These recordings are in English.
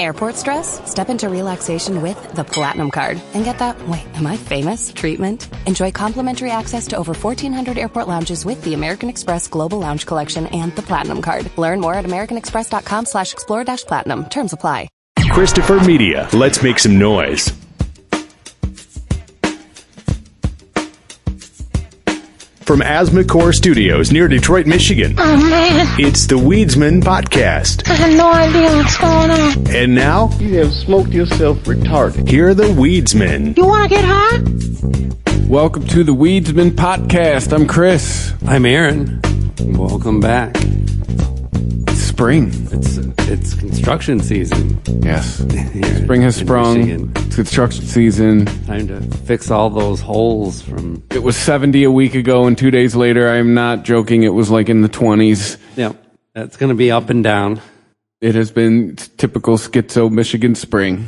Airport stress? Step into relaxation with the Platinum Card and get that, wait, am I famous? Treatment. Enjoy complimentary access to over 1,400 airport lounges with the American Express Global Lounge Collection and the Platinum Card. Learn more at americanexpress.com/explore-platinum. Terms apply. Christopher Media. Let's make some noise. From Asthma Core Studios near Detroit, Michigan. Oh, man. It's the Weedsman Podcast. I have no idea what's going on. And now, you have smoked yourself retarded. Here are the Weedsmen. You want to get high? Welcome to the Weedsman Podcast. I'm Chris. I'm Aaron. Welcome back. It's spring. It's construction season. Yes. Spring has sprung. Michigan. It's construction season. Time to fix all those holes from... It was 70 a week ago, and 2 days later, I'm not joking, it was like in the 20s. Yeah, that's going to be up and down. It has been typical schizo Michigan spring.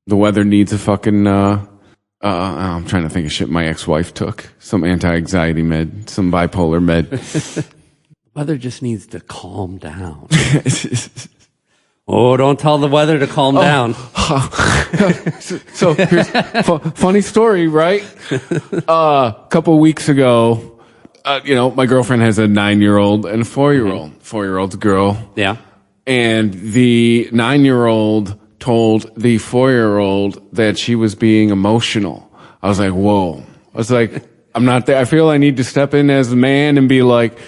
The weather needs a fucking... I'm trying to think of shit my ex-wife took. Some anti-anxiety med, some bipolar med. Weather just needs to calm down. Oh, don't tell the weather to calm down. So here's funny story, right? A couple weeks ago, my girlfriend has a 9-year-old and a 4-year-old. 4-year-old's a girl. Yeah. And the 9-year-old told the 4-year-old that she was being emotional. I was like, whoa. I was like, I'm not there. I feel I need to step in as a man and be like,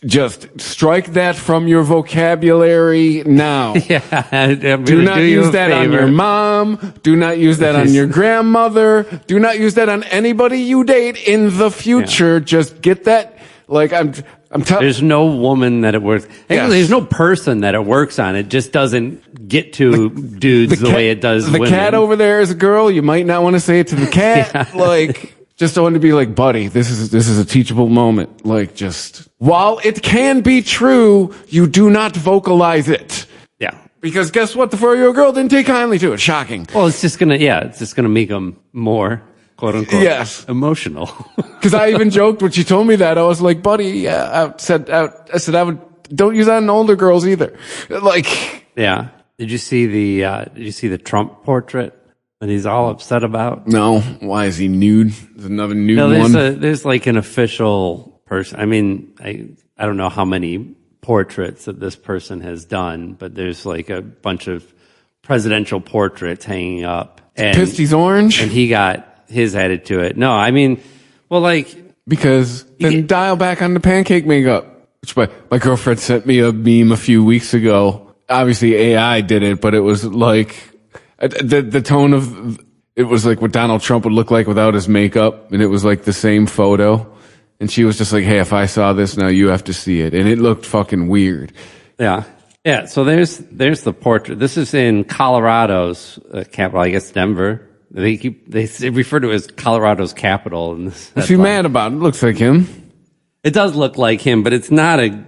just strike that from your vocabulary now. Yeah, do not use that on your mom. Do not use that on your grandmother. Do not use that on anybody you date in the future. Yeah. Just get that. Like I'm telling. There's no woman that it works. Yes. There's no person that it works on. It just doesn't get to dudes the way it does the women. Cat over there is a girl. You might not want to say it to the cat. Yeah. Like. Just I want to be like, buddy, this is a teachable moment. Like, just while it can be true, you do not vocalize it. Yeah. Because guess what? The 4-year-old girl didn't take kindly to it. Shocking. Well, it's just gonna make them more, quote unquote, yes, emotional. Because I even joked when she told me that. I was like, buddy, I said don't use that on older girls either. Like, yeah. Did you see the Trump portrait that he's all upset about? No. Why is he nude? There's another nude one. There's like an official person. I mean, I don't know how many portraits that this person has done, but there's like a bunch of presidential portraits hanging up. And pissed he's orange? And he got his added to it. No, I mean, well, like... Because then dial back on the pancake makeup. Which my girlfriend sent me a meme a few weeks ago. Obviously AI did it, but it was like... The tone of it was like what Donald Trump would look like without his makeup, and it was like the same photo. And she was just like, "Hey, if I saw this, now you have to see it." And it looked fucking weird. Yeah, yeah. So there's the portrait. This is in Colorado's capital, I guess Denver. They refer to it as Colorado's capital. What's he mad about? It looks like him. It does look like him, but it's not a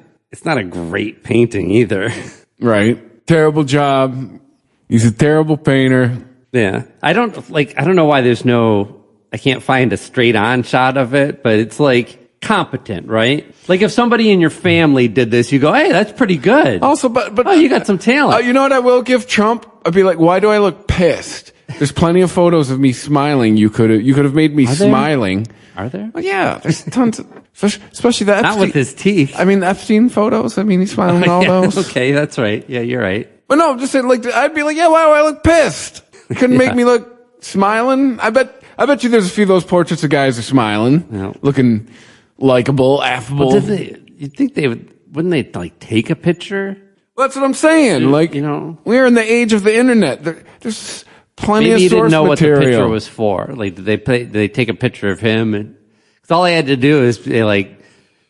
great painting either. Right. Terrible job. He's a terrible painter. Yeah. I don't know why I can't find a straight on shot of it, but it's like competent, right? Like if somebody in your family did this, you go, hey, that's pretty good. Also, but you got some talent. You know what I will give Trump? I'd be like, why do I look pissed? There's plenty of photos of me smiling. You could have made me smiling. Are there? Well, yeah, there's tons of, especially the Epstein. Not with his teeth. I mean, Epstein photos. I mean, he's smiling in all those. Okay, that's right. Yeah, you're right. But no, I'm just saying, like, I'd be like, yeah, why do I look pissed? You couldn't make me look smiling. I bet you there's a few of those portraits of guys are smiling, looking likable, affable. Well, you think wouldn't they like take a picture? Well, that's what I'm saying. Like, we're in the age of the internet. There's plenty of source material. Maybe you didn't know what the picture was for. Like, did they take a picture of him? And cause all I had to do is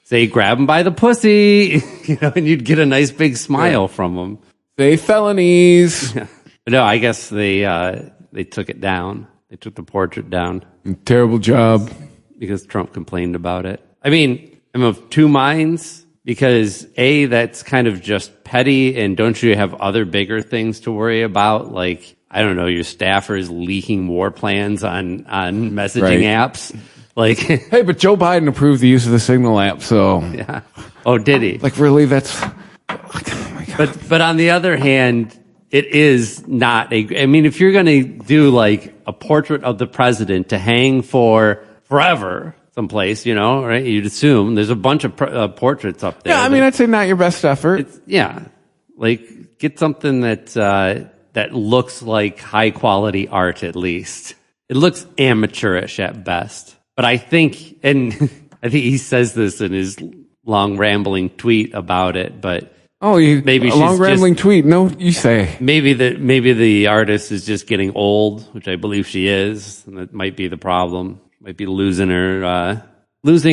say, grab him by the pussy, and you'd get a nice big smile from him. Say felonies. No, I guess they took it down. They took the portrait down. Terrible job. Because Trump complained about it. I mean, I'm of two minds because A, that's kind of just petty, and don't you have other bigger things to worry about? Like, I don't know, your staffers leaking war plans on messaging apps. Like, hey, but Joe Biden approved the use of the Signal app, so yeah. Oh, did he? Like, really? That's. But on the other hand, it is not I mean, if you're going to do like a portrait of the president to hang for forever someplace, right? You'd assume there's a bunch of portraits up there. Yeah, I mean, I'd say not your best effort. Like get something that looks like high quality art at least. It looks amateurish at best. But I think, and I think he says this in his long rambling tweet about it, but maybe a long rambling tweet. No, you say. Maybe the artist is just getting old, which I believe she is, and that might be the problem. Might be losing her She's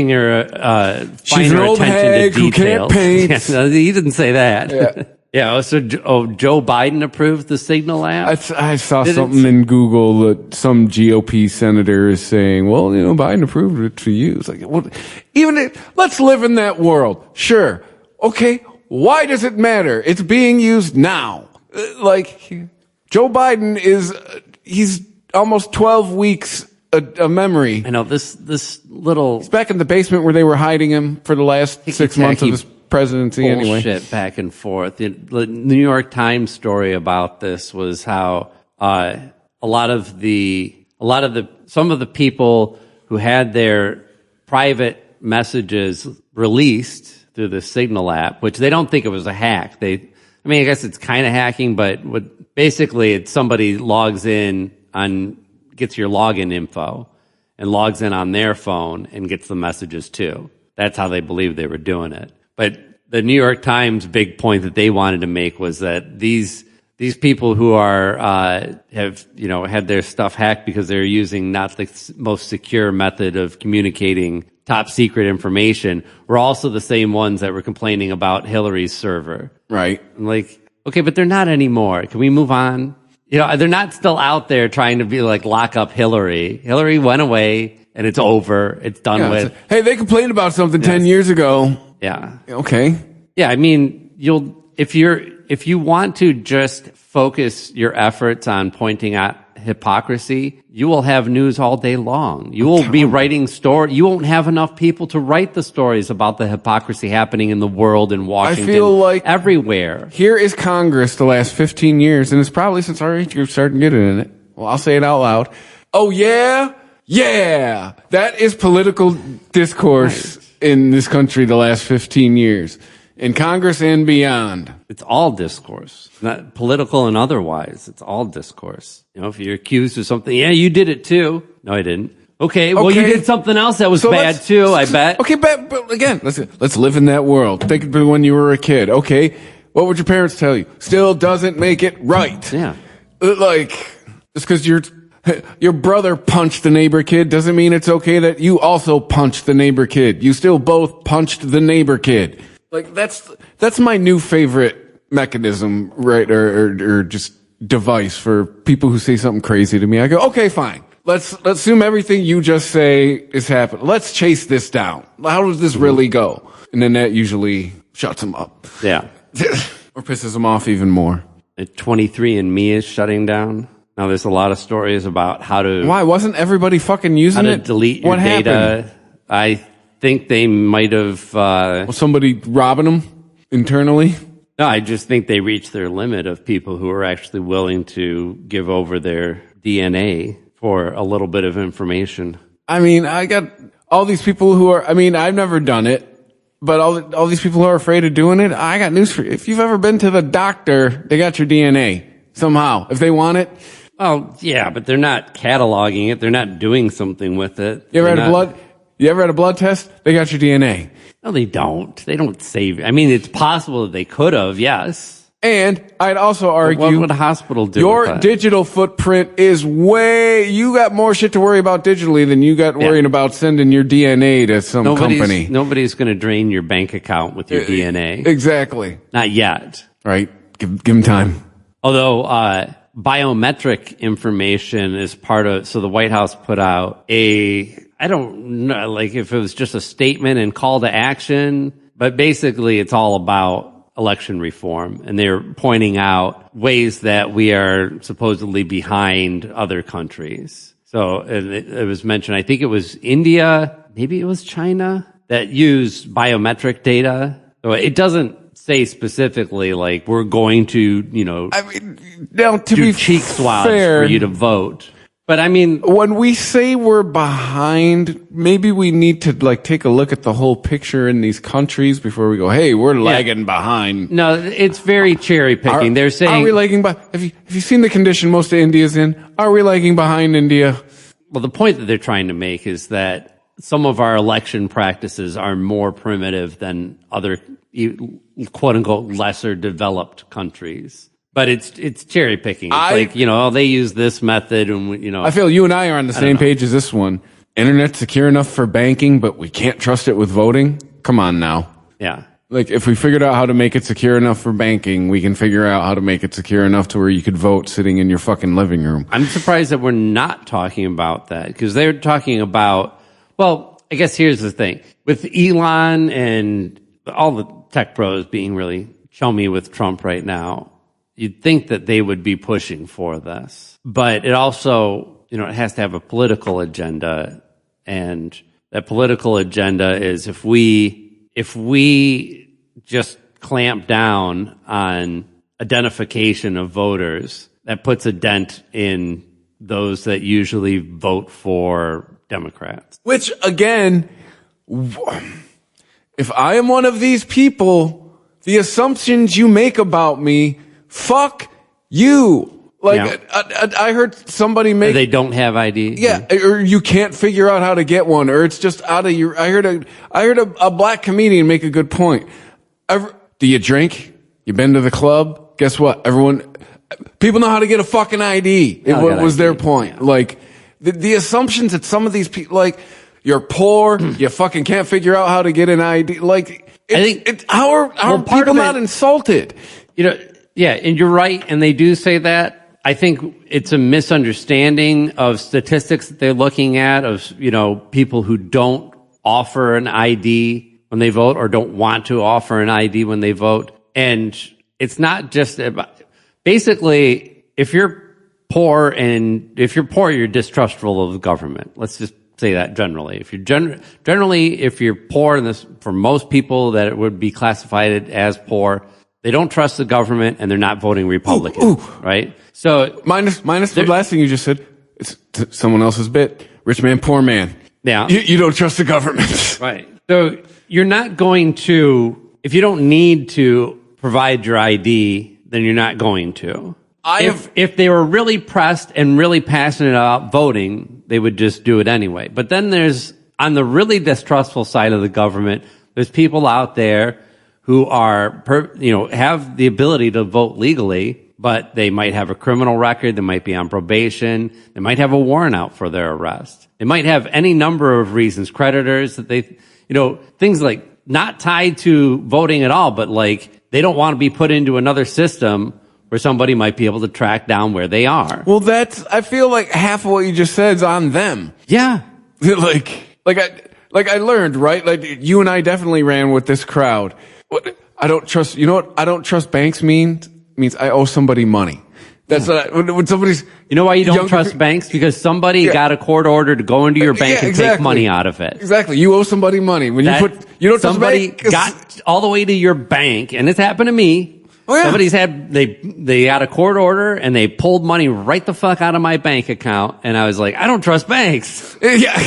an old hag who can't paint. No, he didn't say that. Yeah. Yeah. So, Joe Biden approved the Signal app. I saw something in Google that some GOP senator is saying, well, Biden approved it to use. Like, let's live in that world. Sure. Okay. Why does it matter? It's being used now. Joe Biden he's almost 12 weeks a memory. I know this little. It's back in the basement where they were hiding him for the last 6 months of his presidency anyway. Bullshit back and forth. The New York Times story about this was how some of the people who had their private messages released through the Signal app, which they don't think it was a hack. I guess it's kind of hacking, but basically it's somebody logs in gets your login info and logs in on their phone and gets the messages too. That's how they believe they were doing it. But the New York Times big point that they wanted to make was that these people who are have had their stuff hacked because they're using not the most secure method of communicating top secret information were also the same ones that were complaining about Hillary's server. Right. I'm like, okay, but they're not anymore. Can we move on? They're not still out there trying to be like lock up Hillary. Hillary went away and it's over. It's done with. Hey, they complained about something 10 years ago. Yeah. Okay. Yeah, I mean, if you want to just focus your efforts on pointing out hypocrisy, you will have news all day long. You will be writing you won't have enough people to write the stories about the hypocrisy happening in the world, in Washington, I feel like everywhere. Here is Congress the last 15 years, and it's probably since our age group started getting in it. Well, I'll say it out loud. Oh, yeah? Yeah! That is political discourse in this country the last 15 years. In Congress and beyond. It's all discourse. Not political and otherwise. It's all discourse. If you're accused of something, yeah, you did it too. No, I didn't. Okay, well, you did something else that was bad too, I bet. Okay, but again, let's live in that world. Think of when you were a kid. Okay, what would your parents tell you? Still doesn't make it right. Yeah. Just because your brother punched the neighbor kid doesn't mean it's okay that you also punched the neighbor kid. You still both punched the neighbor kid. That's my new favorite mechanism, right? Or just device for people who say something crazy to me. I go, okay, fine. Let's assume everything you just say is happening. Let's chase this down. How does this really go? And then that usually shuts them up. Yeah. Or pisses them off even more. 23andMe is shutting down. Now there's a lot of stories about how to. Why wasn't everybody fucking using it? How to delete your data. Happened? I think they might have. Was somebody robbing them internally? No, I just think they reached their limit of people who are actually willing to give over their DNA for a little bit of information. I mean, I got all these people who are. I mean, I've never done it, but all these people who are afraid of doing it. I got news for you. If you've ever been to the doctor, they got your DNA somehow. If they want it. Oh yeah, but they're not cataloging it. They're not doing something with it. You ever had a blood test? They got your DNA. No, they don't. They don't save. I mean, it's possible that they could have, yes. And I'd also argue, what would a hospital do? Your digital footprint is you got more shit to worry about digitally than you got worrying about sending your DNA to some company. Nobody's going to drain your bank account with your DNA. Exactly. Not yet. Right. Give them time. Although, biometric information is part of, so the White House put out I don't know, like if it was just a statement and call to action, but basically it's all about election reform. And they're pointing out ways that we are supposedly behind other countries. So it was mentioned, I think it was India, maybe it was China, that used biometric data. So it doesn't say specifically, like, we're going to, I mean, now to do be cheek swabs fair, for you to vote. But I mean, when we say we're behind, maybe we need to like take a look at the whole picture in these countries before we go, hey, we're lagging behind. no, it's very cherry picking. They're saying, are we lagging behind? Have you seen the condition most of India's in? Are we lagging behind India? well, the point that they're trying to make is that some of our election practices are more primitive than other quote unquote lesser developed countries. But it's cherry picking. It's they use this method and I feel you and I are on the same page as this one. Internet secure enough for banking, but we can't trust it with voting. Come on now. Yeah. Like if we figured out how to make it secure enough for banking, we can figure out how to make it secure enough to where you could vote sitting in your fucking living room. I'm surprised that we're not talking about that because they're talking about, well, I guess here's the thing. With Elon and all the tech pros being really chummy with Trump right now, you'd think that they would be pushing for this. But it also, it has to have a political agenda. And that political agenda is if we just clamp down on identification of voters, that puts a dent in those that usually vote for Democrats. Which, again, if I am one of these people, the assumptions you make about me, fuck you. Like, yeah. I heard somebody make... They don't have ID? Yeah, or you can't figure out how to get one, or it's just out of your... I heard a black comedian make a good point. Do you drink? You been to the club? Guess what? People know how to get a fucking ID. It was their point. Yeah. Like, the assumptions that some of these people, like, you're poor, you fucking can't figure out how to get an ID. Like, how are people not insulted? Yeah, and you're right, and they do say that. I think it's a misunderstanding of statistics that they're looking at of, people who don't offer an ID when they vote or don't want to offer an ID when they vote. And it's not just about, basically, if you're poor, you're distrustful of the government. Let's just say that generally. If you're if you're poor, and this, for most people that it would be classified as poor, they don't trust the government and they're not voting Republican, right? So minus the last thing you just said. It's someone else's bit. Rich man, poor man. Yeah. You don't trust the government. Right. So you're not going to, if you don't need to provide your ID, then you're not going to. If they were really pressed and really passionate about voting, they would just do it anyway. But then there's, on the really distrustful side of the government, there's people out there who are, have the ability to vote legally, but they might have a criminal record, they might be on probation, they might have a warrant out for their arrest. They might have any number of reasons, creditors that they, things like not tied to voting at all, but like they don't want to be put into another system where somebody might be able to track down where they are. Well, I feel like half of what you just said is on them. Yeah. Like I learned, right? Like you and I definitely ran with this crowd. I don't trust, what I don't trust banks means I owe somebody money. That's when somebody's... You know why you don't trust banks? Because somebody got a court order to go into your bank and take money out of it. Exactly. You owe somebody money. When you don't trust somebody bank, got all the way to your bank, and it's happened to me. Oh, yeah. Somebody's they got a court order and they pulled money right the fuck out of my bank account, and I was like, I don't trust banks. Yeah.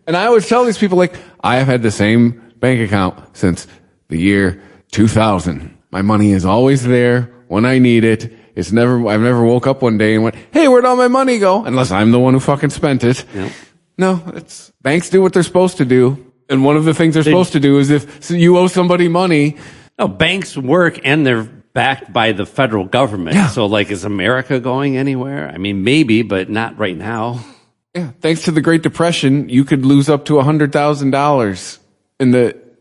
And I always tell these people, like, I have had the same bank account since the year 2000. My money is always there when I need it. I've never woke up one day and went, hey, where'd all my money go? Unless I'm the one who fucking spent it. Yep. No, banks do what they're supposed to do. And one of the things they're supposed to do is if you owe somebody money. No, banks work and they're backed by the federal government. Yeah. So like, is America going anywhere? I mean, maybe, but not right now. Yeah. Thanks to the Great Depression, you could lose up to $100,000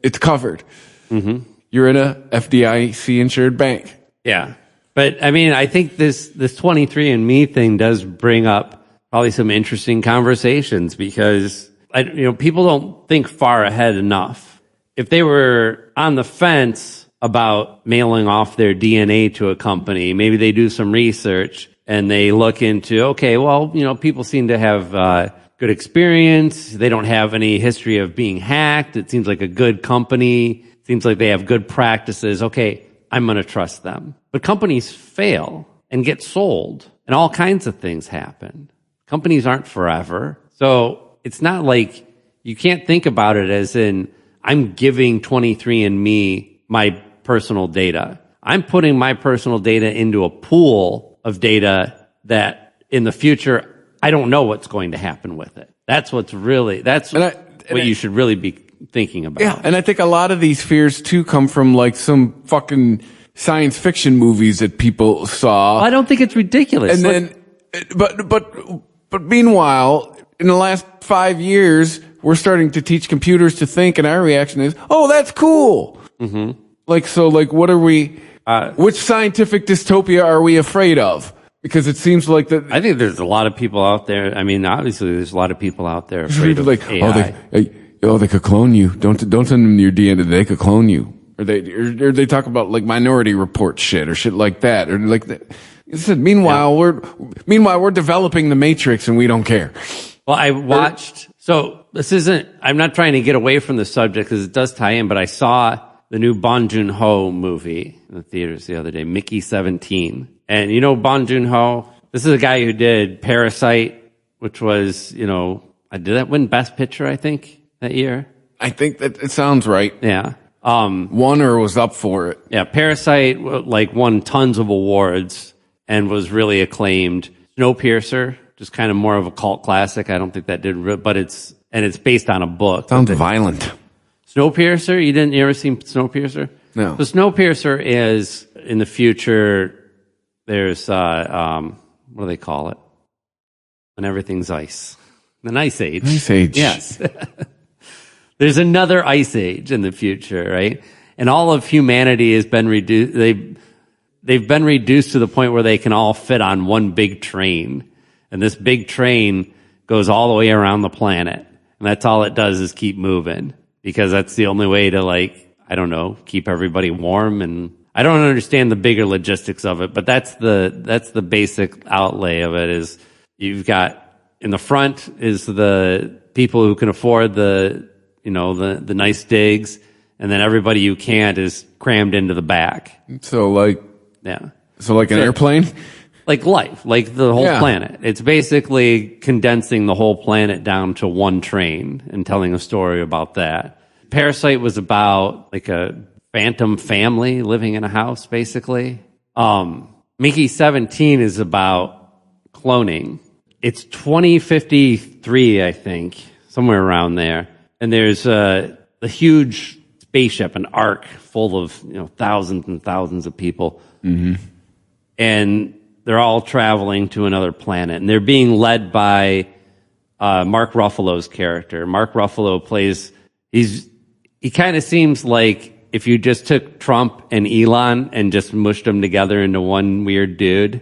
it's covered. Mm-hmm. You're in a FDIC insured bank. Yeah. But I mean, I think this 23andMe thing does bring up probably some interesting conversations because people don't think far ahead enough. If they were on the fence about mailing off their DNA to a company, maybe they do some research and they look into, okay, well, people seem to have good experience. They don't have any history of being hacked. It seems like a good company. It Seems like they have good practices. Okay, I'm going to trust them. But companies fail and get sold, and all kinds of things happen. Companies aren't forever. So it's not like you can't think about it as in, I'm giving 23andMe my personal data. I'm putting my personal data into a pool of data that in the future, I don't know what's going to happen with it. That's what you should really be thinking about. Yeah, and I think a lot of these fears too come from like some fucking science fiction movies that people saw. Well, I don't think it's ridiculous. And then, but meanwhile, in the last 5 years, we're starting to teach computers to think, and our reaction is, "Oh, that's cool." Mm-hmm. What are we? Which scientific dystopia are we afraid of? Because it seems like that. I think there's a lot of people out there. I mean, obviously, there's a lot of people out there afraid of AI. They could clone you. Don't send them your DNA. They could clone you. Or they talk about like Minority Report shit or shit like that. Or like that. Meanwhile, we're developing the Matrix and we don't care. Well, I watched. So this isn't. I'm not trying to get away from the subject because it does tie in. But I saw the new Bong Joon-ho movie in the theaters the other day, Mickey 17. And you know Bong Joon-ho? This is a guy who did Parasite, which was, did that win Best Picture, I think, that year? I think that it sounds right. Yeah. Won or was up for it. Yeah, Parasite, won tons of awards and was really acclaimed. Snowpiercer, just kind of more of a cult classic. I don't think that did, but it's based on a book. Sounds violent. Snowpiercer? You ever seen Snowpiercer? No. So Snowpiercer is, in the future, there's, what do they call it? When everything's ice. An ice age. Ice age. Yes. There's another ice age in the future, right? And all of humanity has been reduced. They've been reduced to the point where they can all fit on one big train. And this big train goes all the way around the planet. And that's all it does is keep moving. Because that's the only way to keep everybody warm. And I don't understand the bigger logistics of it, but that's the basic outlay of it. Is you've got in the front is the people who can afford the nice digs, and then everybody who can't is crammed into the back. So an airplane? Like life, like the whole planet. It's basically condensing the whole planet down to one train and telling a story about that. Parasite was about like a phantom family living in a house, basically. Mickey 17 is about cloning. It's 2053, I think, somewhere around there. And there's a huge spaceship, an ark full of thousands and thousands of people. Mm-hmm. And they're all traveling to another planet. And they're being led by Mark Ruffalo's character. Mark Ruffalo plays, he kind of seems like if you just took Trump and Elon and just mushed them together into one weird dude.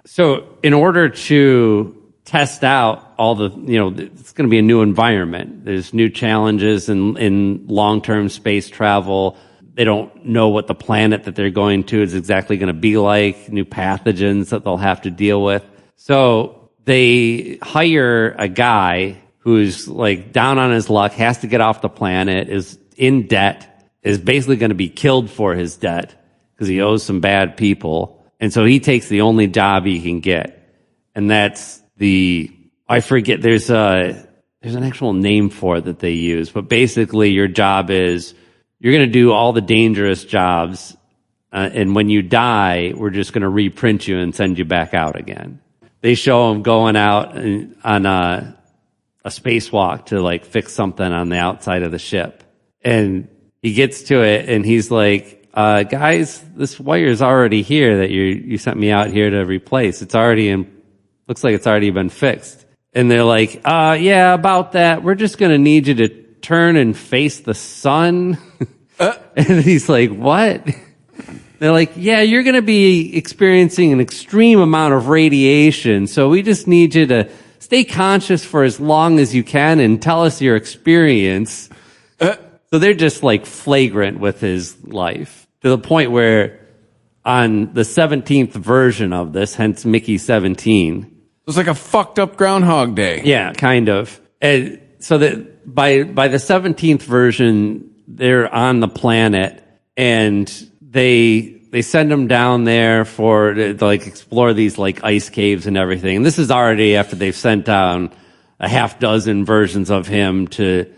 So in order to test out all the, it's going to be a new environment. There's new challenges in long-term space travel. They don't know what the planet that they're going to is exactly going to be like, new pathogens that they'll have to deal with. So they hire a guy who's like down on his luck, has to get off the planet, is in debt, is basically going to be killed for his debt because he owes some bad people. And so he takes the only job he can get. And that's I forget, there's an actual name for it that they use, but basically your job is you're going to do all the dangerous jobs, and when you die, we're just going to reprint you and send you back out again. They show him going out on a spacewalk to fix something on the outside of the ship. And he gets to it and he's like, guys, this wire's already here that you sent me out here to replace. Looks like it's already been fixed. And they're like, yeah, about that. We're just going to need you to turn and face the sun. And he's like, what? They're like, yeah, you're going to be experiencing an extreme amount of radiation. So we just need you to stay conscious for as long as you can and tell us your experience. So they're just flagrant with his life to the point where on the 17th version of this, hence Mickey 17, it's like a fucked up Groundhog Day. Yeah, kind of. And so that by the 17th version, they're on the planet, and they send him down there to like explore these like ice caves and everything. And this is already after they've sent down a half dozen versions of him to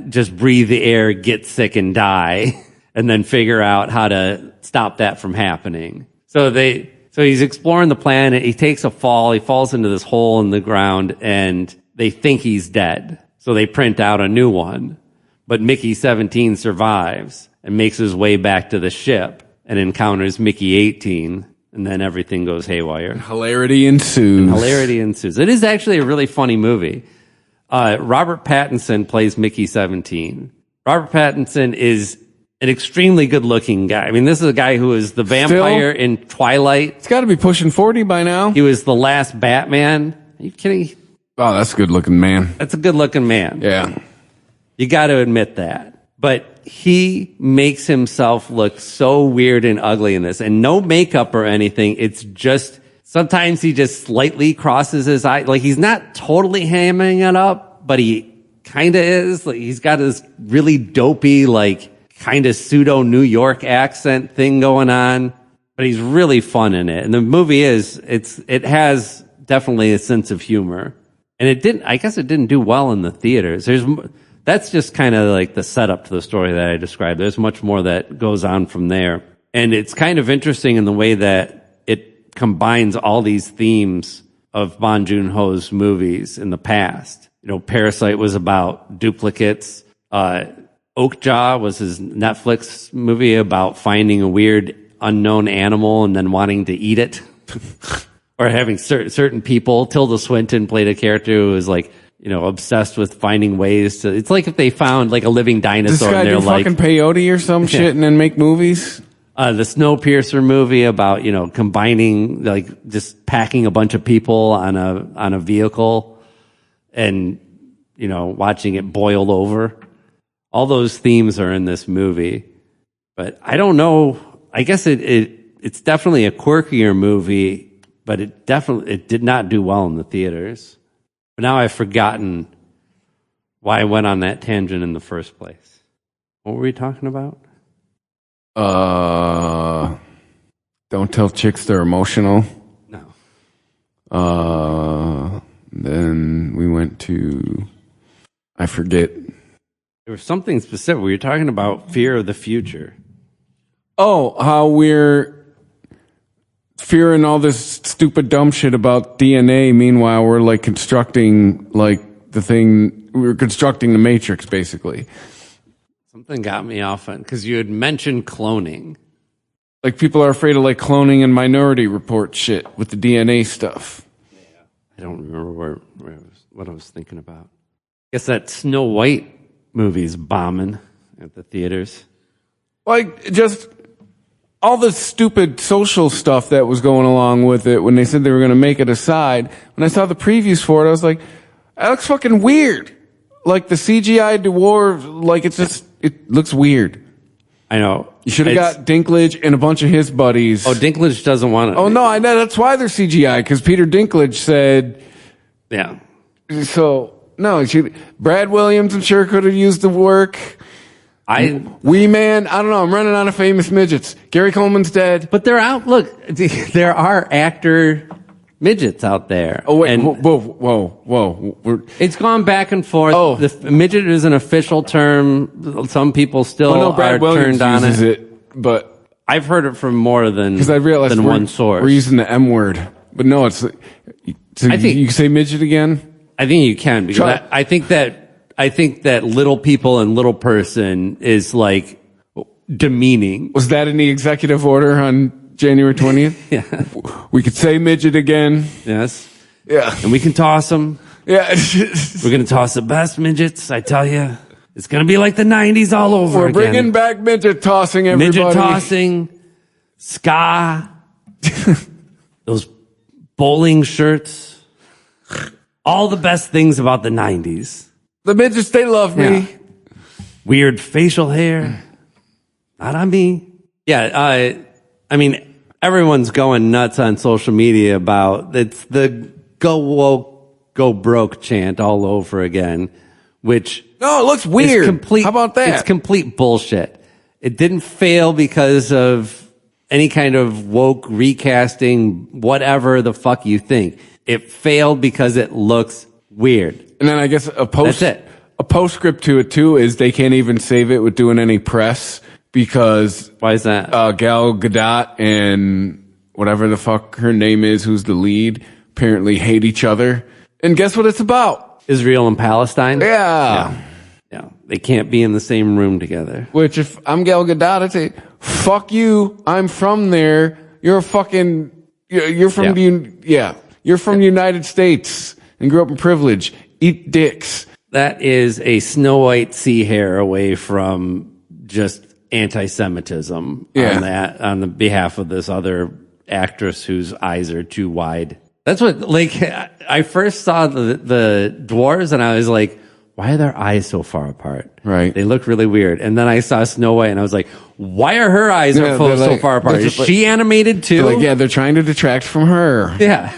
just breathe the air, get sick, and die, and then figure out how to stop that from happening. So he's exploring the planet. He takes a fall. He falls into this hole in the ground, and they think he's dead. So they print out a new one. But Mickey 17 survives and makes his way back to the ship and encounters Mickey 18, and then everything goes haywire. Hilarity ensues. It is actually a really funny movie. Robert Pattinson plays Mickey 17. Robert Pattinson is an extremely good-looking guy. I mean, this is a guy who was the vampire in Twilight. It's got to be pushing 40 by now. He was the last Batman. Are you kidding? Oh, that's a good-looking man. That's a good-looking man. Yeah. You got to admit that. But he makes himself look so weird and ugly in this. And no makeup or anything. It's just, sometimes he just slightly crosses his eye. Like, he's not totally hamming it up, but he kind of is. Like, he's got this really dopey, like, kind of pseudo New York accent thing going on. But he's really fun in it. And the movie it has definitely a sense of humor. And I guess it didn't do well in the theaters. That's just kind of like the setup to the story that I described. There's much more that goes on from there. And it's kind of interesting in the way that it combines all these themes of Bong Joon-ho's movies in the past. You know, Parasite was about duplicates. Oakjaw was his Netflix movie about finding a weird unknown animal and then wanting to eat it. Or having certain people. Tilda Swinton played a character who was like, you know, obsessed with finding ways to. It's like if they found like a living dinosaur. This guy and they're do like fucking peyote or some shit and then make movies. The Snowpiercer movie about, you know, combining, like just packing a bunch of people on a vehicle and, you know, watching it boil over. All those themes are in this movie, but I don't know. I guess it's definitely a quirkier movie. But it did not do well in the theaters. But now I've forgotten why I went on that tangent in the first place. What were we talking about? Don't tell chicks they're emotional. No. Then we went to, I forget. There was something specific. We were talking about fear of the future. Oh, how we're fearing all this stupid dumb shit about DNA. Meanwhile, we're like constructing we're constructing the Matrix, basically. Something got me off on, because you had mentioned cloning. Like, people are afraid of like cloning and Minority Report shit with the DNA stuff. Yeah. I don't remember what I was thinking about. I guess that Snow White movie's bombing at the theaters. Like, just all the stupid social stuff that was going along with it when they said they were going to make it aside. When I saw the previews for it, I was like, that looks fucking weird. Like, the CGI dwarf, like, it looks weird. I know. You should have got Dinklage and a bunch of his buddies. Oh, Dinklage doesn't want it. Oh, no, I know. That's why they're CGI, because Peter Dinklage said. Yeah. So, no, Brad Williams, I'm sure, could have used the work. Wee Man, I don't know. I'm running out of famous midgets. Gary Coleman's dead. But they're out. Look, there are actor midgets out there. Oh, wait. Whoa. It's gone back and forth. Oh. The midget is an official term. Some people still Brad are Williams turned on uses it. But I've heard it from more than one source. We're using the M word. But no, it's. So you can say midget again? I think you can, because I think that little people and little person is like demeaning. Was that in the executive order on January 20th? Yeah. We could say midget again. Yes. Yeah. And we can toss them. Yeah. We're going to toss the best midgets, I tell you. It's going to be like the 90s all over again. We're bringing back midget tossing, everybody. Midget tossing, ska, those bowling shirts, all the best things about the 90s. The midgets, they love me. Yeah. Weird facial hair. Not on me. Yeah, I mean, everyone's going nuts on social media about it's the go woke, go broke chant all over again, which No, it looks weird. It's complete, How about that? It's complete bullshit. It didn't fail because of any kind of woke recasting, whatever the fuck you think. It failed because it looks weird. And then I guess That's it. A postscript to it too is they can't even save it with doing any press because Why is that? Gal Gadot and whatever the fuck her name is, who's the lead, apparently hate each other. And guess what it's about? Israel and Palestine? Yeah. Yeah. They can't be in the same room together. Which if I'm Gal Gadot, I'd say, fuck you. I'm from there. You're from you're from the United States and grew up in privilege. Eat dicks. That is a Snow White sea hair away from just anti-Semitism on the behalf of this other actress whose eyes are too wide. That's what, like, I first saw the dwarves and I was like, why are their eyes so far apart? Right. They look really weird. And then I saw Snow White and I was like, why are her eyes so far apart? Is she animated too? They're trying to detract from her. Yeah.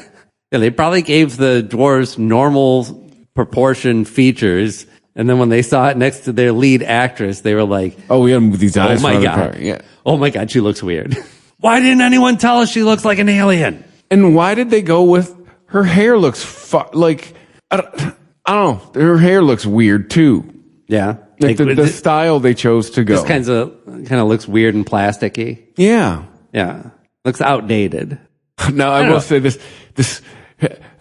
Yeah, they probably gave the dwarves normal proportion features, and then when they saw it next to their lead actress, they were like, "Oh, we gotta move these eyes." Oh my god! Apart. Yeah. Oh my god, she looks weird. Why didn't anyone tell us she looks like an alien? And why did they go with her hair? Looks like I don't know. Her hair looks weird too. Yeah, like the style they chose to go. This kind of looks weird and plasticky. Yeah, yeah, looks outdated. Now I will say this.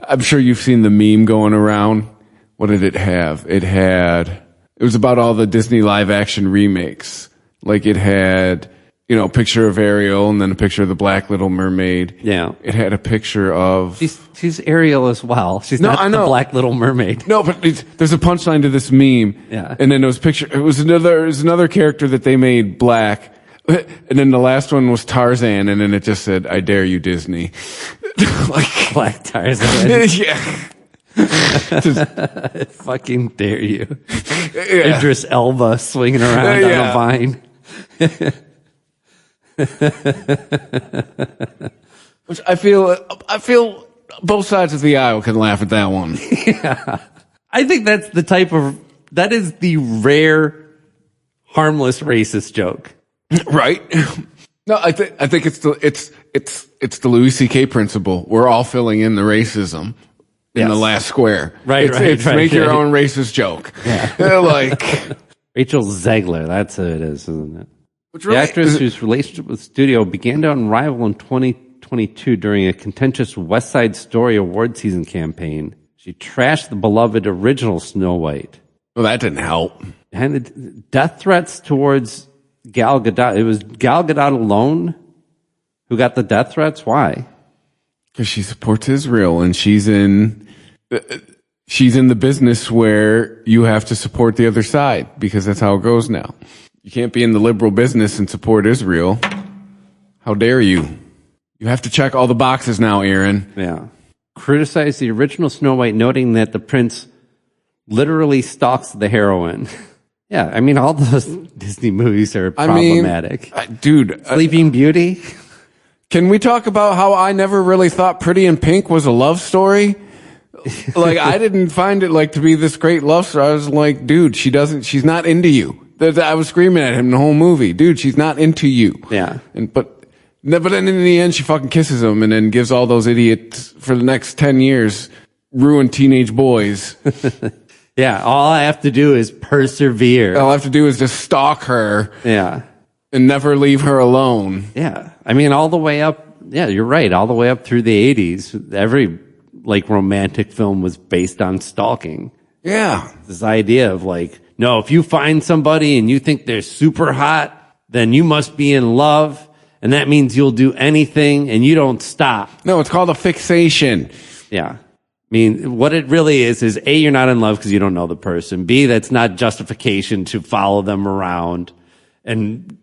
I'm sure you've seen the meme going around. What did it have? It was about all the Disney live action remakes. Like it had, a picture of Ariel and then a picture of the Black Little Mermaid. Yeah. It had a picture of... She's Ariel as well. She's not the Black Little Mermaid. No, but there's a punchline to this meme. Yeah. And then it was another character that they made black. And then the last one was Tarzan, and then it just said, "I dare you, Disney." Like Black Tarzan. Yeah. Fucking dare you. Yeah. Idris Elba swinging around on a vine. Which I feel both sides of the aisle can laugh at that one. Yeah. I think that is the rare harmless racist joke. Right? No, I think it's the Louis C.K. principle. We're all filling in the racism in the last square. Right. Make your own racist joke. Yeah. Like Rachel Zegler, that's who it is, isn't it? Really, the actress whose relationship with the studio began to unravel in 2022 during a contentious West Side Story award season campaign. She trashed the beloved original Snow White. Well, that didn't help. And the death threats towards Gal Gadot. It was Gal Gadot alone who got the death threats. Why? Because she supports Israel, and she's in the business where you have to support the other side because that's how it goes now. You can't be in the liberal business and support Israel. How dare you? You have to check all the boxes now, Aaron. Yeah. Criticized the original Snow White, noting that the prince literally stalks the heroine. Yeah, I mean, all those Disney movies are problematic. Dude. Sleeping Beauty? Can we talk about how I never really thought Pretty in Pink was a love story? Like, I didn't find it to be this great love story. I was like, dude, she's not into you. I was screaming at him the whole movie. Dude, she's not into you. Yeah. But then in the end, she fucking kisses him and then gives all those idiots for the next 10 years ruin teenage boys. Yeah, all I have to do is persevere. All I have to do is just stalk her. Yeah. And never leave her alone. Yeah. I mean, all the way up. Yeah, you're right. All the way up through the 80s, every romantic film was based on stalking. Yeah. This idea of no, if you find somebody and you think they're super hot, then you must be in love. And that means you'll do anything and you don't stop. No, it's called a fixation. Yeah. I mean, what it really is A, you're not in love because you don't know the person. B, that's not justification to follow them around and,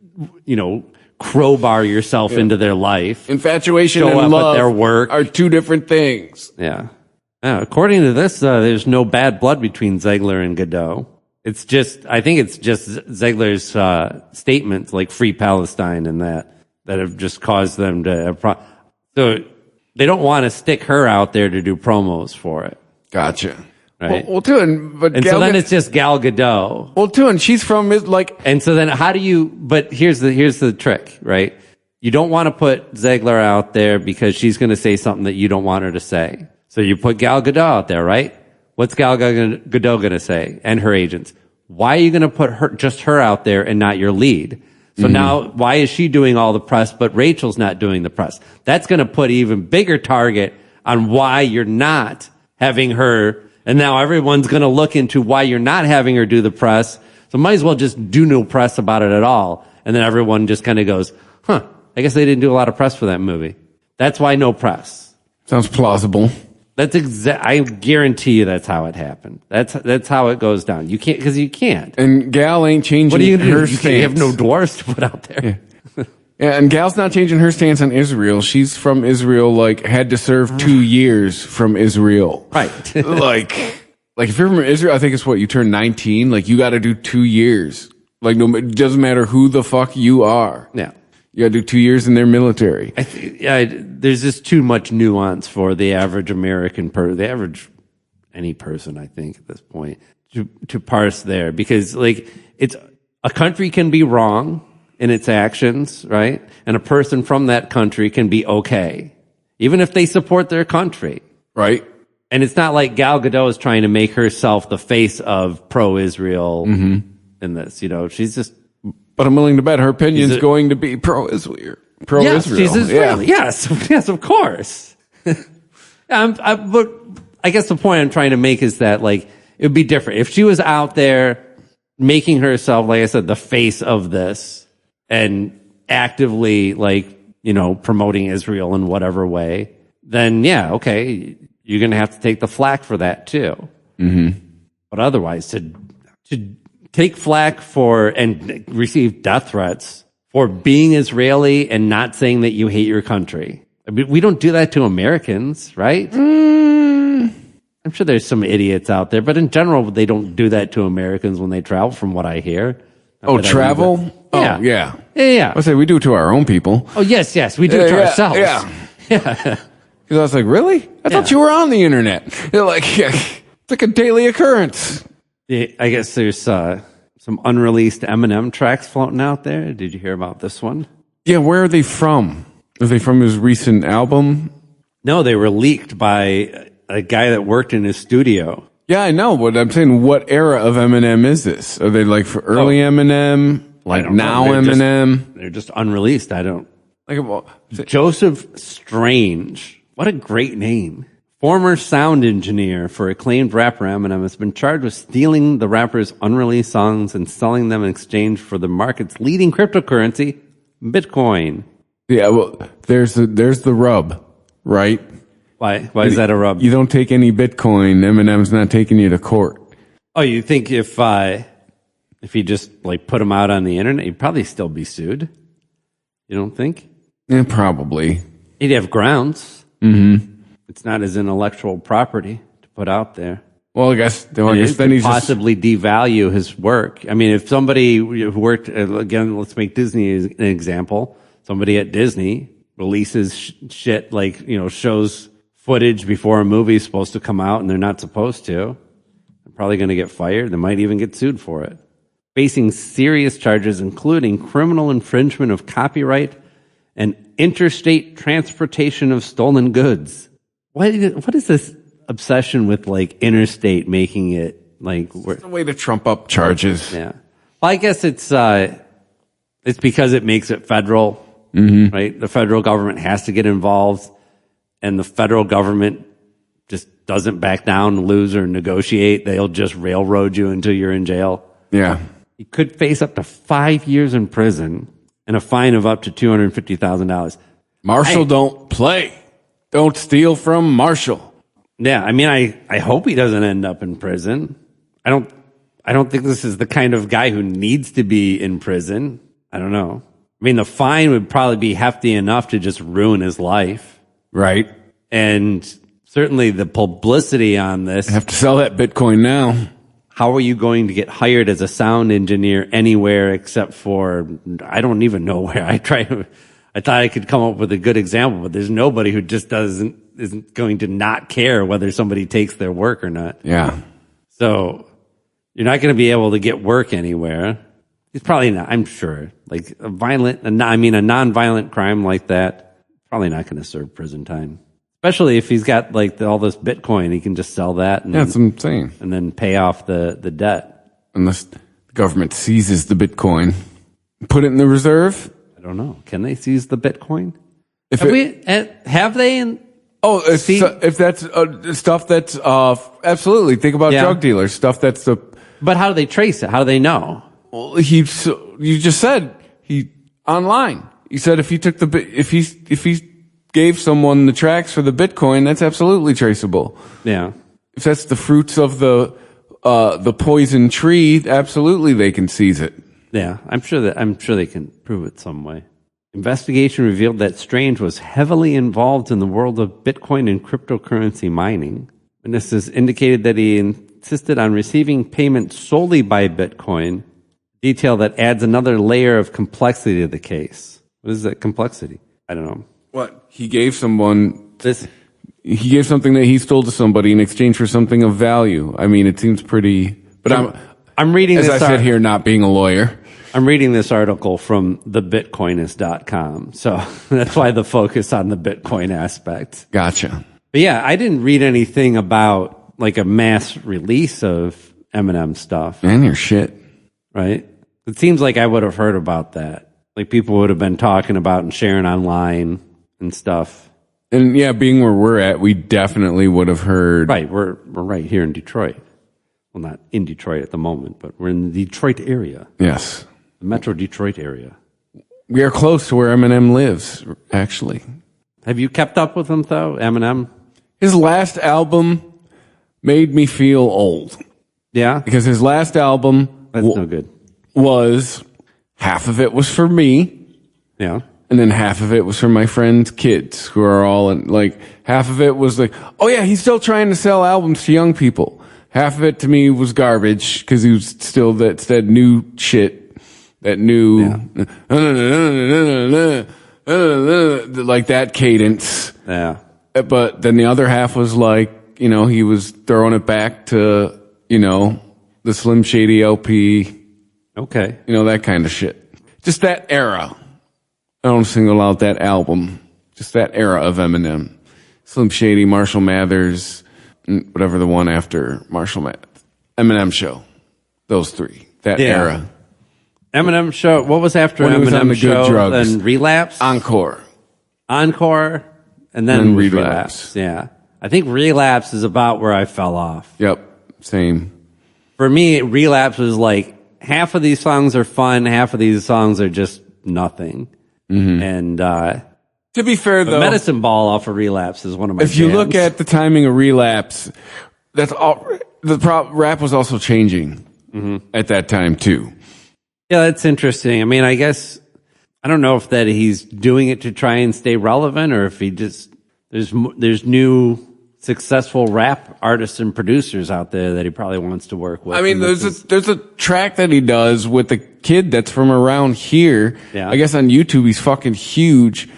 crowbar yourself into their life. Infatuation Show and up love at their work are two different things. Yeah. According to this, there's no bad blood between Zegler and Godot. I think it's just Zegler's statements like Free Palestine and that have just caused them to... So they don't want to stick her out there to do promos for it. Gotcha. right? Well, too, and so then it's just Gal Gadot. Well, too, and she's from And so then how do you? But here's the trick, right? You don't want to put Ziegler out there because she's going to say something that you don't want her to say. So you put Gal Gadot out there, right? What's Gal Gadot going to say? And her agents. Why are you going to put just her out there and not your lead? So now, why is she doing all the press, but Rachel's not doing the press? That's going to put even bigger target on why you're not having her. And now everyone's going to look into why you're not having her do the press. So might as well just do no press about it at all. And then everyone just kind of goes, I guess they didn't do a lot of press for that movie. That's why no press. Sounds plausible. That's I guarantee you that's how it happened. That's how it goes down. You can't, because you can't. And Gal ain't changing what are you gonna her do? stance. You have no dwarfs to put out there. Yeah, and Gal's not changing her stance on Israel. She's from Israel, had to serve 2 years from Israel. Right. like if you're from Israel, I think it's you turn 19, you got to do 2 years. It doesn't matter who the fuck you are. Yeah. You got to do 2 years in their military. There's just too much nuance for the average American any person, I think, at this point, to parse there. Because, it's a country can be wrong in its actions, right? And a person from that country can be okay, even if they support their country. Right. And it's not like Gal Gadot is trying to make herself the face of pro-Israel in this. She's just... But I'm willing to bet her opinion is going to be pro-Israel. Yes, she's Israeli. Yeah. Yes, of course. But I guess the point I'm trying to make is that, it would be different. If she was out there making herself, like I said, the face of this and actively, promoting Israel in whatever way, then, yeah, okay, you're going to have to take the flack for that, too. Mm-hmm. But otherwise, to take flack for and receive death threats for being Israeli and not saying that you hate your country. I mean, we don't do that to Americans, right? I'm sure there's some idiots out there, but in general, they don't do that to Americans when they travel, from what I hear. Travel? Yeah. Oh, yeah. Yeah. I say we do it to our own people. Oh, yes, we do it to ourselves. Yeah. Yeah. Because I was like, really? I thought you were on the internet. They're it's like a daily occurrence. Yeah, I guess there's some unreleased Eminem tracks floating out there. Did you hear about this one? Yeah, where are they from? Are they from his recent album? No, they were leaked by a guy that worked in his studio. Yeah, I know, but I'm saying, what era of Eminem is this? Are they for early Eminem? Now Eminem? They're just unreleased. I don't... Well, Joseph Strange. What a great name. Former sound engineer for acclaimed rapper Eminem has been charged with stealing the rapper's unreleased songs and selling them in exchange for the market's leading cryptocurrency, Bitcoin. Yeah, well, there's the rub, right? Why is that a rub? You don't take any Bitcoin, Eminem's not taking you to court. Oh, you think if he just put him out on the internet, he'd probably still be sued? You don't think? Yeah, probably. He'd have grounds. Mm-hmm. It's not his intellectual property to put out there. Well, I guess then he's possibly devalue his work. I mean, if somebody who worked, again, let's make Disney as an example. Somebody at Disney releases shit shows footage before a movie is supposed to come out and they're not supposed to. They're probably going to get fired. They might even get sued for it. Facing serious charges, including criminal infringement of copyright and interstate transportation of stolen goods. What is this obsession with interstate, making it it's a way to trump up charges? Yeah. Well, I guess it's because it makes it federal, right? The federal government has to get involved, and the federal government just doesn't back down, lose, or negotiate. They'll just railroad you until you're in jail. Yeah. You could face up to 5 years in prison and a fine of up to $250,000. Marshall don't play. Don't steal from Marshall. Yeah, I mean, I hope he doesn't end up in prison. I don't think this is the kind of guy who needs to be in prison. I don't know. I mean, the fine would probably be hefty enough to just ruin his life. Right. And certainly the publicity on this. I have to sell that Bitcoin now. How are you going to get hired as a sound engineer anywhere except for, I don't even know where. I thought I could come up with a good example, but there's nobody who just isn't going to not care whether somebody takes their work or not. Yeah. So you're not going to be able to get work anywhere. He's probably not, I'm sure. Like a non-violent crime like that, probably not going to serve prison time. Especially if he's got like all this Bitcoin, he can just sell that. And that's what I'm saying. And then pay off the debt. Unless the government seizes the Bitcoin, put it in the reserve. I don't know. Can they seize the Bitcoin? If Have they? If that's stuff that's absolutely. Think about drug dealers, stuff that's the. But how do they trace it? How do they know? Well, you just said online. You said if he gave someone the tracks for the Bitcoin, that's absolutely traceable. Yeah. If that's the fruits of the poison tree, absolutely they can seize it. Yeah, I'm sure they can prove it some way. Investigation revealed that Strange was heavily involved in the world of Bitcoin and cryptocurrency mining. Witnesses indicated that he insisted on receiving payment solely by Bitcoin, detail that adds another layer of complexity to the case. What is that complexity? I don't know. What? He gave someone this. He gave something that he stole to somebody in exchange for something of value. I mean, it seems pretty. But I'm reading as this. I sit here, not being a lawyer. I'm reading this article from thebitcoinist.com, so that's why the focus on the Bitcoin aspect. Gotcha. But yeah, I didn't read anything about like a mass release of Eminem stuff. Man, you're shit. Right? It seems like I would have heard about that. Like people would have been talking about and sharing online and stuff. And yeah, being where we're at, we definitely would have heard. Right, we're right here in Detroit. Well, not in Detroit at the moment, but we're in the Detroit area. Yes. The Metro Detroit area. We are close to where Eminem lives, actually. Have you kept up with him, though, Eminem? His last album made me feel old. Yeah? Because his last album That's no good. Was half of it was for me. Yeah. And then half of it was for my friends' kids who are all in, like, half of it was like, oh yeah, he's still trying to sell albums to young people. Half of it to me was garbage because he was still that new shit. That new, like that cadence. Yeah. But then the other half was like, he was throwing it back to, the Slim Shady LP. Okay. That kind of shit. Just that era. I don't single out that album. Just that era of Eminem. Slim Shady, Marshall Mathers, whatever the one after Marshall Mathers. Eminem Show. Those three. That era. Eminem Show. What was after when Eminem Show? Good drugs. Then Relapse? Encore. And then Relapse. Yeah. I think Relapse is about where I fell off. Yep. Same. For me, Relapse was like, half of these songs are fun, half of these songs are just nothing. Mm-hmm. And to be fair, though, Medicine Ball off of Relapse is one of my If you look at the timing of Relapse, that's all. Rap was also changing at that time too. Yeah, that's interesting. I mean, I guess I don't know if that he's doing it to try and stay relevant, or if he just there's new successful rap artists and producers out there that he probably wants to work with. I mean, there's a track that he does with a kid that's from around here. Yeah. I guess on YouTube he's fucking huge.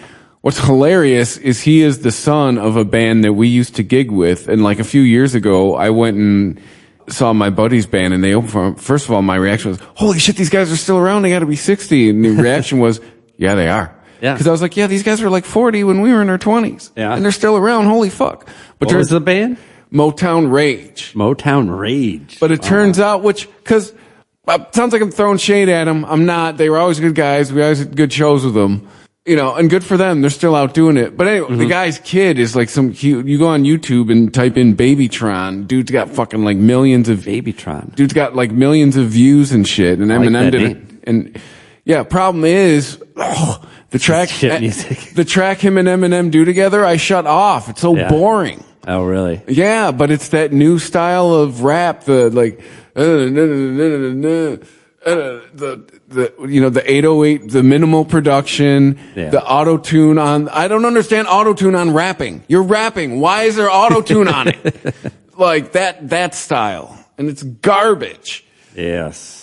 What's hilarious is he is the son of a band that we used to gig with, and like a few years ago, I went and saw my buddy's band, and they opened for him. First of all, my reaction was, "Holy shit, these guys are still around! They got to be 60." And the reaction was, "Yeah, they are." Yeah. Because I was like, "Yeah, these guys were like 40 when we were in our 20s, yeah, and they're still around. Holy fuck!" But what was the band? Motown Rage. Motown Rage. But it turns out, because it sounds like I'm throwing shade at them. I'm not. They were always good guys. We always had good shows with them. And good for them. They're still out doing it. But anyway, the guy's kid is like you go on YouTube and type in Babytron. Dude's got fucking like millions of Babytron. Dude's got like millions of views and shit. And Eminem did it. And yeah, problem is, the track him and Eminem do together, I shut off. It's so boring. Oh, really? Yeah, but it's that new style of rap, the like, the 808, the minimal production, the auto-tune on. I don't understand auto-tune on rapping. You're rapping. Why is there auto-tune on it? Like that style. And it's garbage. Yes.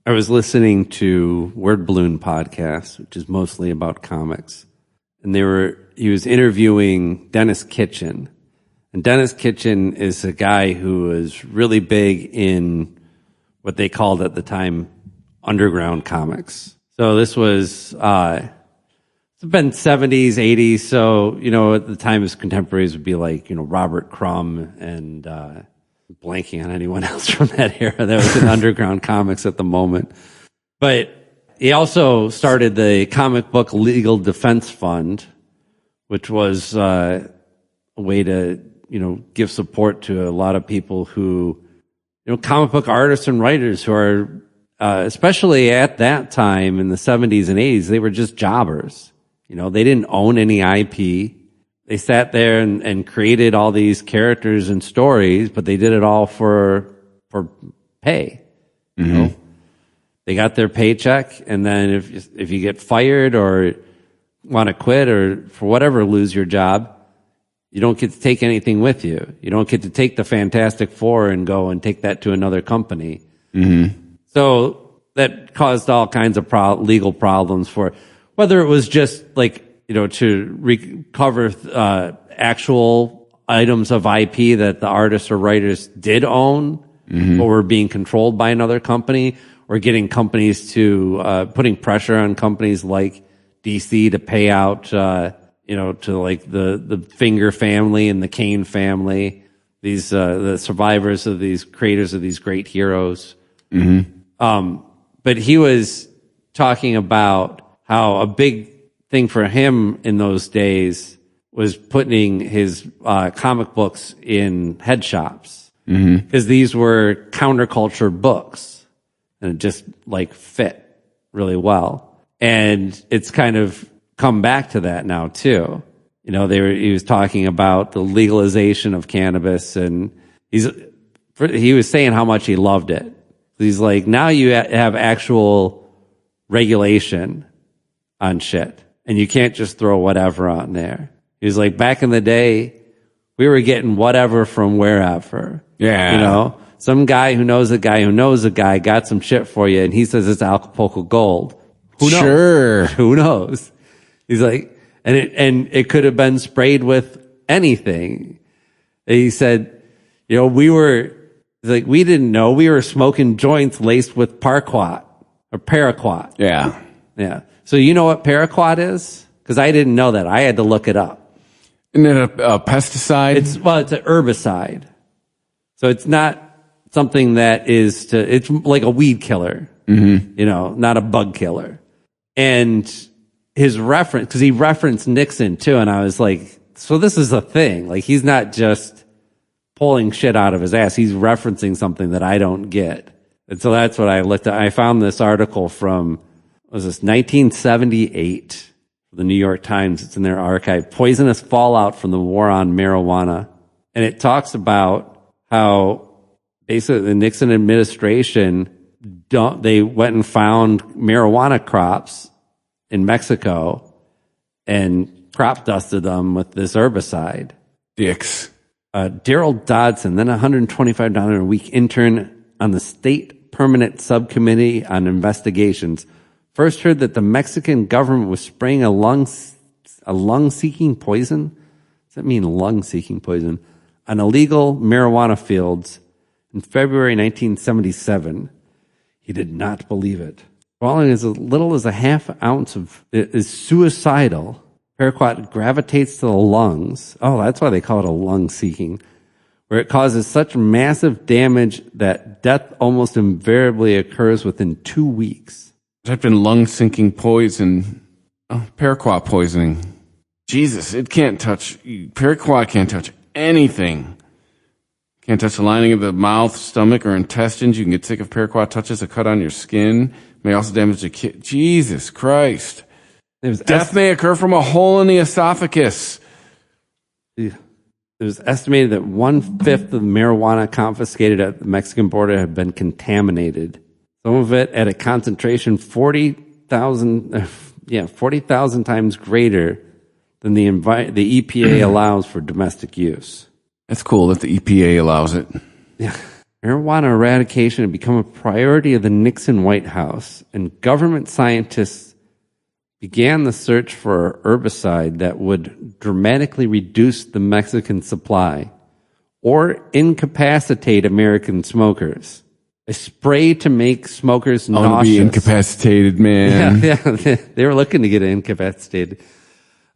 I was listening to Word Balloon podcast, which is mostly about comics. And he was interviewing Dennis Kitchen. And Dennis Kitchen is a guy who was really big in what they called at the time underground comics. So this was, it's been 70s, 80s. So, at the time his contemporaries would be like, Robert Crumb and, blanking on anyone else from that era that was in underground comics at the moment. But he also started the Comic Book Legal Defense Fund, which was, a way to, give support to a lot of people who, comic book artists and writers who are, especially at that time in the 70s and 80s, they were just jobbers. They didn't own any IP. They sat there and created all these characters and stories, but they did it all for pay. They got their paycheck, and then if you get fired or want to quit or for whatever lose your job, you don't get to take anything with you. You don't get to take the Fantastic Four and go and take that to another company. So that caused all kinds of legal problems for whether it was just like, to recover actual items of IP that the artists or writers did own, but were being controlled by another company, or getting companies to putting pressure on companies like DC to pay out, to like the Finger family and the Kane family, these the survivors of these creators of these great heroes. But he was talking about how a big thing for him in those days was putting his comic books in head shops, because these were counterculture books and it just like fit really well. And it's kind of come back to that now too. He was talking about the legalization of cannabis, and he was saying how much he loved it. He's like, now you have actual regulation on shit, and you can't just throw whatever on there. He was like, back in the day, we were getting whatever from wherever. Yeah. Some guy who knows a guy who knows a guy got some shit for you, and he says it's Acapulco Gold. Who knows? Sure. Who knows? He's like, and it could have been sprayed with anything. And he said, we didn't know we were smoking joints laced with Paraquat or Paraquat. Yeah. Yeah. So you know what Paraquat is? Because I didn't know that. I had to look it up. Isn't it a pesticide? It's an herbicide. So it's not something that it's like a weed killer, not a bug killer. And his reference, because he referenced Nixon too, and I was like, so this is a thing. Like, he's not just pulling shit out of his ass. He's referencing something that I don't get. And so that's what I looked at. I found this article from, 1978, the New York Times. It's in their archive. Poisonous fallout from the war on marijuana. And it talks about how basically the Nixon administration, they went and found marijuana crops in Mexico and crop dusted them with this herbicide. Dicks. Daryl Dodson, then $125 a week intern on the State Permanent Subcommittee on Investigations, first heard that the Mexican government was spraying a lung-seeking poison. Does that mean lung-seeking poison? On illegal marijuana fields in February 1977. He did not believe it. Swallowing as little as a half ounce of it is suicidal. Paraquat gravitates to the lungs. Oh, that's why they call it a lung-seeking, where it causes such massive damage that death almost invariably occurs within 2 weeks. Type in lung-sinking poison. Oh, Paraquat poisoning. Jesus, Paraquat can't touch anything. Can't touch the lining of the mouth, stomach, or intestines. You can get sick if Paraquat touches a cut on your skin. May also damage the kidney. Jesus Christ. Death may occur from a hole in the esophagus. It was estimated that 1/5 of the marijuana confiscated at the Mexican border had been contaminated. Some of it at a concentration 40,000 times greater than the EPA allows for domestic use. That's cool that the EPA allows it. Yeah. Marijuana eradication had become a priority of the Nixon White House, and government scientists began the search for a herbicide that would dramatically reduce the Mexican supply. or incapacitate American smokers. A spray to make smokers I want to nauseous. be incapacitated, man. Yeah, they were looking to get incapacitated.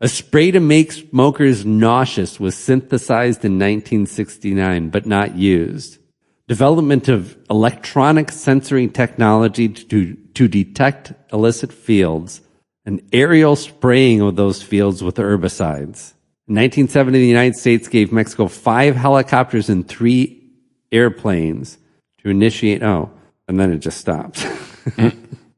A spray to make smokers nauseous was synthesized in 1969, but not used. Development of electronic sensory technology to detect illicit fields and aerial spraying of those fields with herbicides. In 1970, the United States gave Mexico 5 helicopters and 3 airplanes to initiate. Oh, and then it just stopped.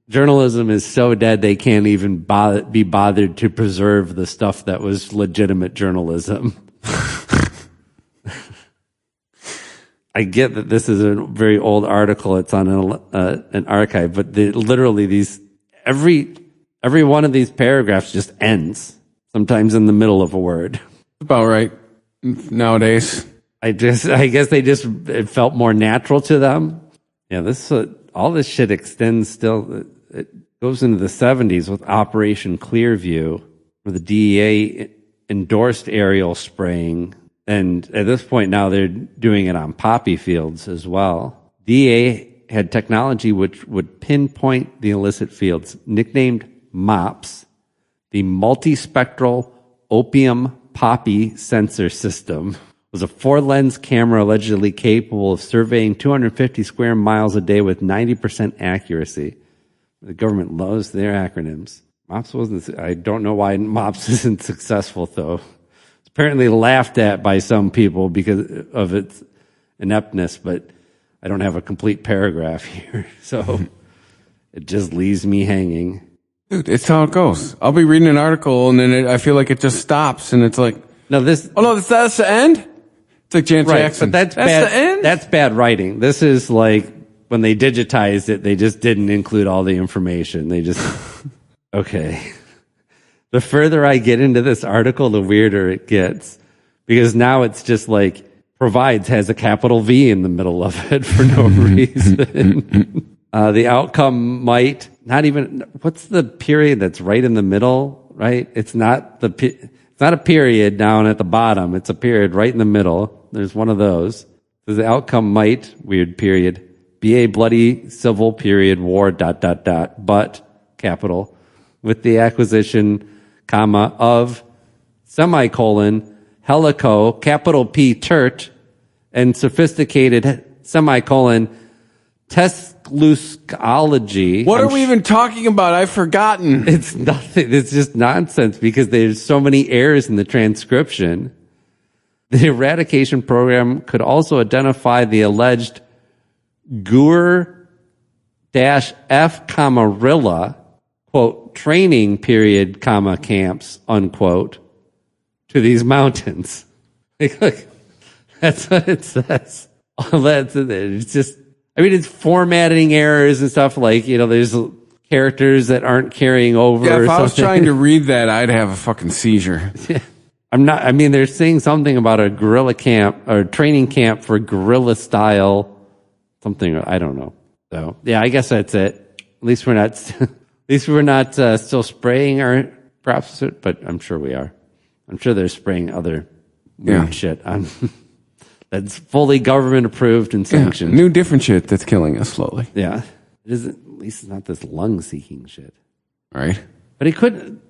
Journalism is so dead they can't even be bothered to preserve the stuff that was legitimate journalism. I get that this is a very old article. It's on an archive, but literally every one of these paragraphs just ends, sometimes in the middle of a word. About right nowadays. I guess it felt more natural to them. Yeah, all this shit extends still. It goes into the 70s with Operation Clearview, where the DEA endorsed aerial spraying. And at this point now they're doing it on poppy fields as well. DEA had technology which would pinpoint the illicit fields, nicknamed MOPS, the multispectral opium poppy sensor system. Was a 4-lens camera allegedly capable of surveying 250 square miles a day with 90% accuracy. The government loves their acronyms. MOPS wasn't. I don't know why MOPS isn't successful though. Apparently laughed at by some people because of its ineptness, but I don't have a complete paragraph here, so it just leaves me hanging. Dude, it's how it goes. I'll be reading an article and then I feel like it just stops and it's like, that's the end? It's like Janet Jackson. But that's bad. The end? That's bad writing. This is like when they digitized it, they just didn't include all the information. They just, okay. The further I get into this article, the weirder it gets. Because now it's just like, provides has a capital V in the middle of it for no reason. The outcome might not even, what's the period that's right in the middle, right? It's not a period down at the bottom. It's a period right in the middle. There's one of those. So the outcome might, weird period, be a bloody civil period war, ... but, capital, with the acquisition, comma, of, semicolon, helico, capital P, tert, and sophisticated, semicolon, Tesluscology. What are we even talking about? I've forgotten. It's nothing. It's just nonsense because there's so many errors in the transcription. The eradication program could also identify the alleged Gur-F, Rilla, quote, training period, camps, unquote, to these mountains. Like, look, that's what it says. All that's in there. It's just, it's formatting errors and stuff like, there's characters that aren't carrying over. Yeah, if or I was something. trying to read that, I'd have a fucking seizure. Yeah. They're saying something about a guerrilla camp or training camp for guerrilla style something. I don't know. So yeah, I guess that's it. At least we're not still spraying our crops, but I'm sure we are. I'm sure they're spraying other weird shit on that's fully government approved and sanctioned. New different shit that's killing us slowly. Yeah. It isn't, at least it's not this lung seeking shit. Right. But it couldn't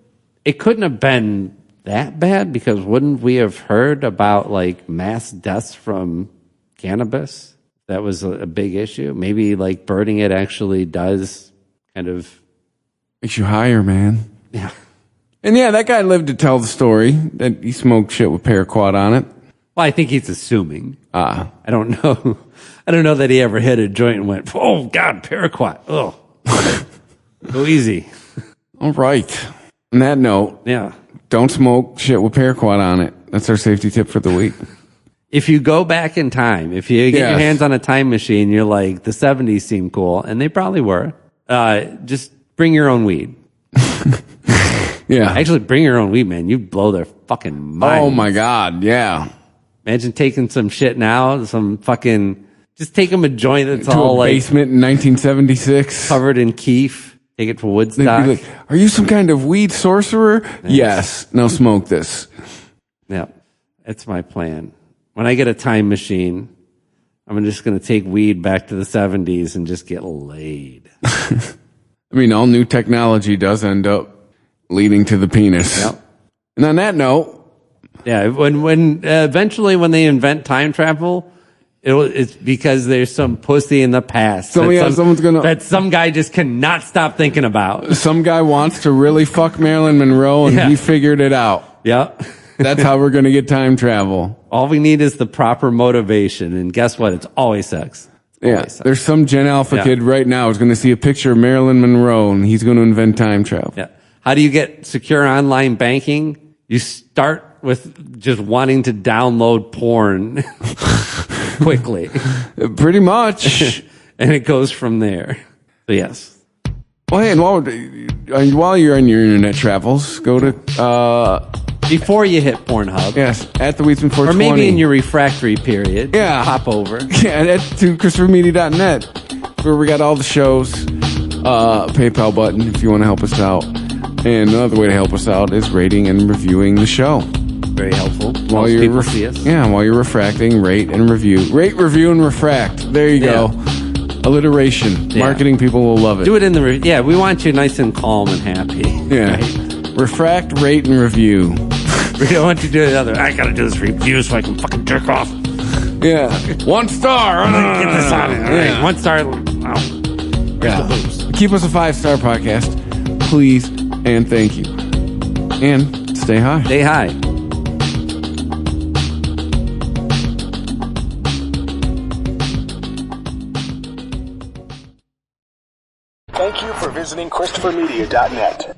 have been that bad because wouldn't we have heard about like mass deaths from cannabis? That was a big issue. Maybe like burning it actually does kind of makes you higher, man. Yeah. And yeah, that guy lived to tell the story that he smoked shit with Paraquat on it. Well, I think he's assuming. I don't know. I don't know that he ever hit a joint and went, oh, God, Paraquat. Oh, go easy. All right. On that note, don't smoke shit with Paraquat on it. That's our safety tip for the week. If you go back in time, if you get your hands on a time machine, you're like, the 70s seem cool, and they probably were. Just bring your own weed. Yeah. Actually, bring your own weed, man. You blow their fucking minds. Oh, my God. Yeah. Imagine taking some shit now, just take them a joint that's to all a like basement in 1976. covered in keef. Take it for Woodstock. They'd be like, are you some kind of weed sorcerer? Yes. Now smoke this. Yeah. That's my plan. when I get a time machine, I'm just going to take weed back to the 70s and just get laid. I mean, all new technology does end up leading to the penis. Yep. And on that note, yeah, when eventually when they invent time travel, it's because there's some pussy in the past. That some guy just cannot stop thinking about. Some guy wants to really fuck Marilyn Monroe, and he figured it out. Yep. That's how we're going to get time travel. All we need is the proper motivation, and guess what? It's always sex. There's some Gen Alpha kid right now who's going to see a picture of Marilyn Monroe, and he's going to invent time travel. Yeah. How do you get secure online banking? You start with just wanting to download porn quickly. Pretty much. And it goes from there. So yes. Well, hey, and while you're on your internet travels, go to... before you hit Pornhub. Yes, at the Weedsman 420. Or maybe in your refractory period. Yeah. Hop over. Yeah, to ChristopherMedia.net, where we got all the shows. PayPal button if you want to help us out. And another way to help us out is rating and reviewing the show. Very helpful. While you're see us. Yeah, while you're refracting, rate and review. Rate, review, and refract. There you go. Alliteration. Yeah. Marketing people will love it. Do it in the... we want you nice and calm and happy. Yeah. Right? Refract, rate, and review. We don't want you to do another. I gotta do this review so I can fucking jerk off. Yeah. 1 star. Get this on it. All right. 1 star. Yeah. Keep us a 5-star podcast, please, and thank you. And stay high. Stay high. Thank you for visiting ChristopherMedia.net.